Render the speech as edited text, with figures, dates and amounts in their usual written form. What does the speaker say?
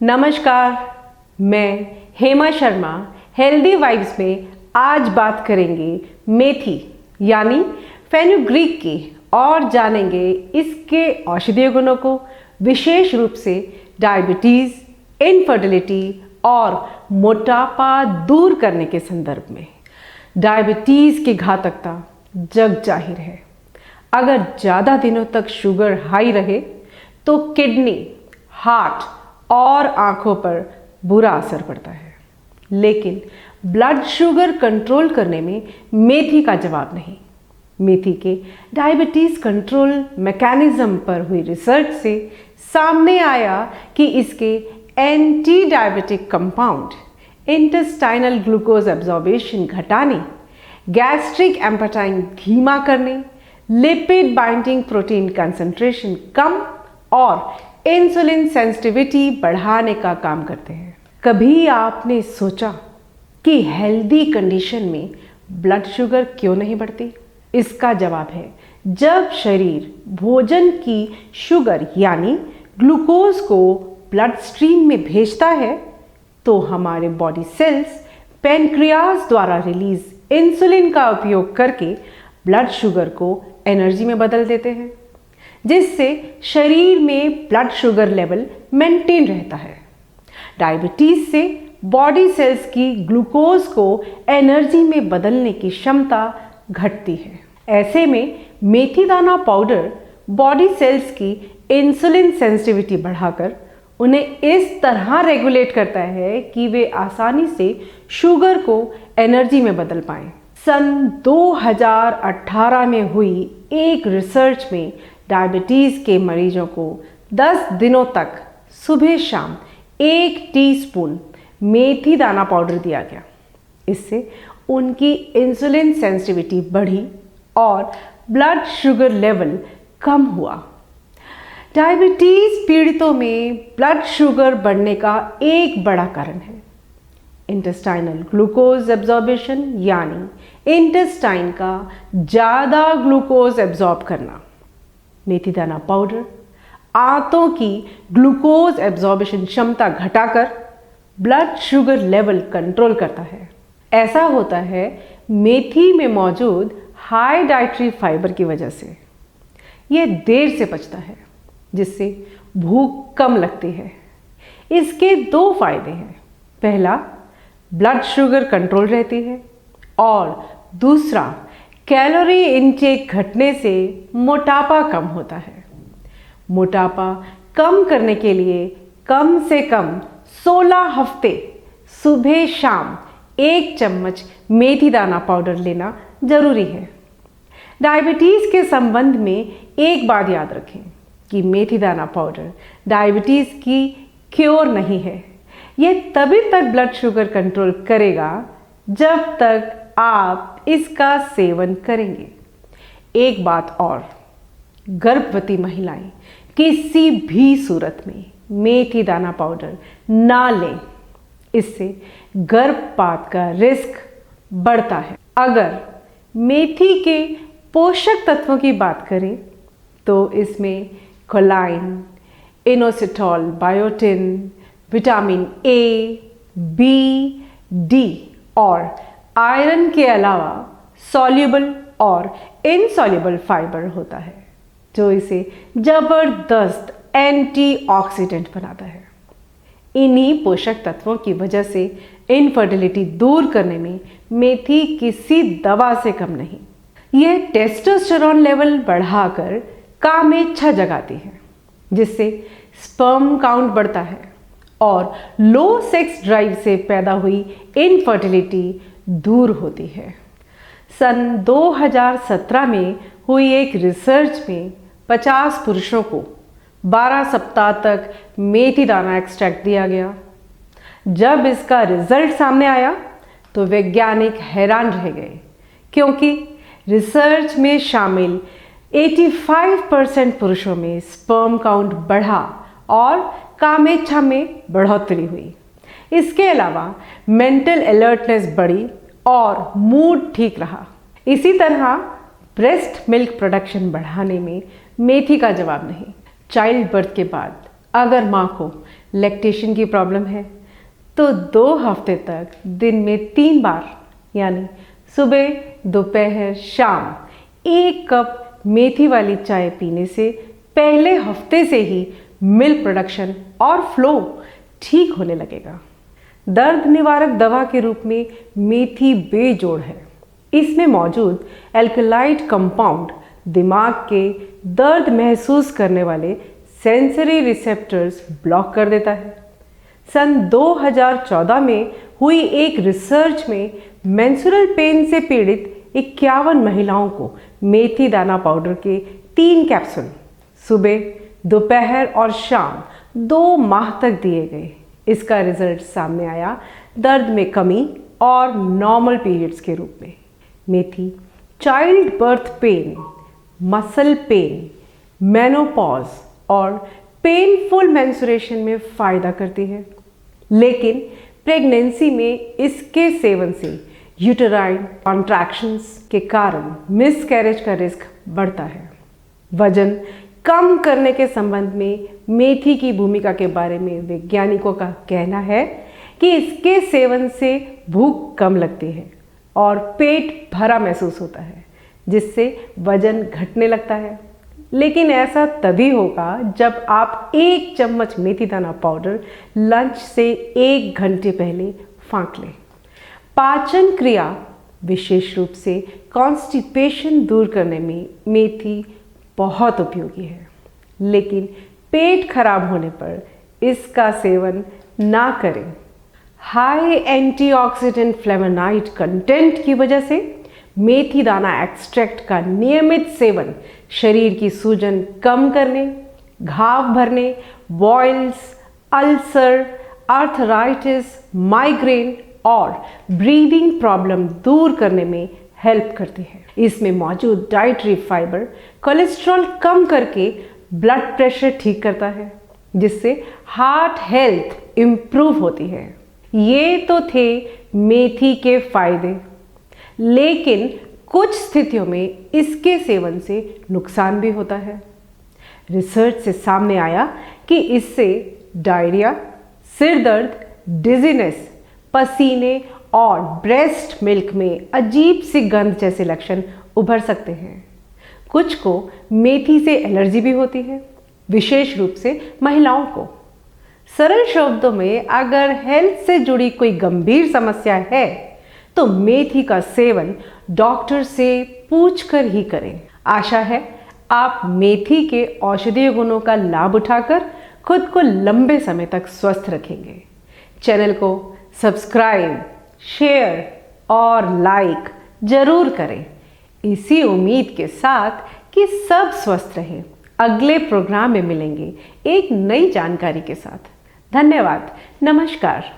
नमस्कार, मैं Hema Sharma healthy vibes में आज बात करेंगे मेथी यानी फेनुग्रीक की और जानेंगे इसके औषधीय गुणों को, विशेष रूप से डायबिटीज़, इनफर्टिलिटी और मोटापा दूर करने के संदर्भ में। डायबिटीज़ की घातकता जग जाहिर है। अगर ज़्यादा दिनों तक शुगर हाई रहे तो किडनी, हार्ट और आँखों पर बुरा असर पड़ता है। लेकिन ब्लड शुगर कंट्रोल करने में मेथी का जवाब नहीं। मेथी के डायबिटीज़ कंट्रोल मैकेनिज्म पर हुई रिसर्च से सामने आया कि इसके anti diabetic compound intestinal glucose absorption घटाने, गैस्ट्रिक एम्पेटाइन धीमा करने, लिपिड बाइंडिंग प्रोटीन कंसंट्रेशन कम और इंसुलिन सेंसिटिविटी बढ़ाने का काम करते हैं। कभी आपने सोचा कि हेल्दी कंडीशन में ब्लड शुगर क्यों नहीं बढ़ती? इसका जवाब है, जब शरीर भोजन की शुगर यानी ग्लूकोज को ब्लड स्ट्रीम में भेजता है तो हमारे बॉडी सेल्स पैनक्रियाज द्वारा रिलीज इंसुलिन का उपयोग करके ब्लड शुगर को एनर्जी में बदल देते हैं, जिससे शरीर में ब्लड शुगर लेवल मेंटेन रहता है। डायबिटीज से बॉडी सेल्स की ग्लूकोज को एनर्जी में बदलने की क्षमता घटती है। ऐसे में मेथी दाना पाउडर बॉडी सेल्स की इंसुलिन सेंसिटिविटी बढ़ाकर उन्हें इस तरह रेगुलेट करता है कि वे आसानी से शुगर को एनर्जी में बदल पाएं। सन 2018 में हुई एक रिसर्च में डायबिटीज़ के मरीजों को 10 दिनों तक सुबह शाम 1 टीस्पून मेथी दाना पाउडर दिया गया। इससे उनकी इंसुलिन सेंसिटिविटी बढ़ी और ब्लड शुगर लेवल कम हुआ। डायबिटीज़ पीड़ितों में ब्लड शुगर बढ़ने का एक बड़ा कारण है इंटेस्टाइनल ग्लूकोज एब्जॉर्बेशन यानी इंटेस्टाइन का ज़्यादा ग्लूकोज एब्जॉर्ब करना। मेथी दाना पाउडर आंतों की ग्लूकोज एब्जॉर्बेशन क्षमता घटाकर ब्लड शुगर लेवल कंट्रोल करता है। ऐसा होता है मेथी में मौजूद हाई डाइटरी फाइबर की वजह से। यह देर से पचता है, जिससे भूख कम लगती है। इसके 2 फायदे हैं। पहला, ब्लड शुगर कंट्रोल रहती है और दूसरा, कैलोरी इनटेक घटने से मोटापा कम होता है। मोटापा कम करने के लिए कम से कम 16 हफ्ते सुबह शाम 1 चम्मच मेथी दाना पाउडर लेना जरूरी है। डायबिटीज़ के संबंध में एक बात याद रखें कि मेथी दाना पाउडर डायबिटीज़ की क्योर नहीं है। यह तभी तक ब्लड शुगर कंट्रोल करेगा जब तक आप इसका सेवन करेंगे। एक बात और, गर्भवती महिलाएं किसी भी सूरत में मेथी दाना पाउडर ना लें। इससे गर्भपात का रिस्क बढ़ता है। अगर मेथी के पोषक तत्वों की बात करें तो इसमें choline, inositol, biotin, vitamin A, B, D और आयरन के अलावा सॉल्युबल और इनसॉल्युबल फाइबर होता है, जो इसे जबरदस्त एंटीऑक्सीडेंट बनाता है। इन्हीं पोषक तत्वों की वजह से इनफर्टिलिटी दूर करने में मेथी किसी दवा से कम नहीं। यह टेस्टोस्टेरोन लेवल बढ़ाकर कामेच्छा जगाती है, जिससे स्पर्म काउंट बढ़ता है और लो सेक्स ड्राइव से पैदा हुई इनफर्टिलिटी दूर होती है। सन 2017 में हुई एक रिसर्च में 50 पुरुषों को 12 सप्ताह तक मेथी दाना एक्सट्रैक्ट दिया गया। जब इसका रिजल्ट सामने आया तो वैज्ञानिक हैरान रह गए, क्योंकि रिसर्च में शामिल 85% पुरुषों में स्पर्म काउंट बढ़ा और कामेच्छा में बढ़ोतरी हुई। इसके अलावा मेंटल अलर्टनेस बढ़ी और मूड ठीक रहा। इसी तरह ब्रेस्ट मिल्क प्रोडक्शन बढ़ाने में मेथी का जवाब नहीं। चाइल्ड बर्थ के बाद अगर माँ को लैक्टेशन की प्रॉब्लम है तो 2 हफ्ते तक दिन में 3 बार यानी सुबह, दोपहर, शाम 1 कप मेथी वाली चाय पीने से पहले हफ्ते से ही मिल्क प्रोडक्शन और फ्लो ठीक होने लगेगा। दर्द निवारक दवा के रूप में मेथी बेजोड़ है। इसमें मौजूद एल्कलाइड कंपाउंड दिमाग के दर्द महसूस करने वाले सेंसरी रिसेप्टर्स ब्लॉक कर देता है। सन 2014 में हुई एक रिसर्च में मेंस्ट्रुअल पेन से पीड़ित 51 महिलाओं को मेथी दाना पाउडर के 3 कैप्सूल सुबह, दोपहर और शाम 2 माह तक दिए गए। इसका रिजल्ट सामने आया दर्द में कमी और नॉर्मल पीरियड्स के रूप में। मेथी child birth pain, muscle pain, menopause और पेनफुल मेंस्ट्रुएशन में फ़ायदा करती है, लेकिन प्रेगनेंसी में इसके सेवन से यूटेराइन कॉन्ट्रैक्शंस के कारण मिसकैरेज का रिस्क बढ़ता है। वजन कम करने के संबंध में मेथी की भूमिका के बारे में वैज्ञानिकों का कहना है कि इसके सेवन से भूख कम लगती है और पेट भरा महसूस होता है, जिससे वजन घटने लगता है। लेकिन ऐसा तभी होगा जब आप 1 चम्मच मेथी दाना पाउडर लंच से 1 घंटे पहले फाँक लें। पाचन क्रिया, विशेष रूप से कॉन्स्टिपेशन दूर करने में मेथी बहुत उपयोगी है, लेकिन पेट खराब होने पर इसका सेवन ना करें। हाई एंटीऑक्सीडेंट फ्लेवोनॉइड कंटेंट की वजह से मेथी दाना एक्सट्रैक्ट का नियमित सेवन शरीर की सूजन कम करने, घाव भरने, बॉइल्स, अल्सर, आर्थराइटिस, माइग्रेन और ब्रीदिंग प्रॉब्लम दूर करने में हेल्प करती है। इसमें मौजूद डाइटरी फाइबर कोलेस्ट्रॉल कम करके ब्लड प्रेशर ठीक करता है, जिससे हार्ट हेल्थ इम्प्रूव होती है। ये तो थे मेथी के फायदे, लेकिन कुछ स्थितियों में इसके सेवन से नुकसान भी होता है। रिसर्च से सामने आया कि इससे डायरिया, सिर दर्द, डिजीनेस, पसीने और ब्रेस्ट मिल्क में अजीब सी गंध जैसे लक्षण उभर सकते हैं। कुछ को मेथी से एलर्जी भी होती है, विशेष रूप से महिलाओं को। सरल शब्दों में अगर हेल्थ से जुड़ी कोई गंभीर समस्या है तो मेथी का सेवन डॉक्टर से पूछकर ही करें। आशा है आप मेथी के औषधीय गुणों का लाभ उठाकर खुद को लंबे समय तक स्वस्थ रखेंगे। चैनल को सब्सक्राइब, शेयर और लाइक जरूर करें, इसी उम्मीद के साथ कि सब स्वस्थ रहें। अगले प्रोग्राम में मिलेंगे एक नई जानकारी के साथ। धन्यवाद। नमस्कार।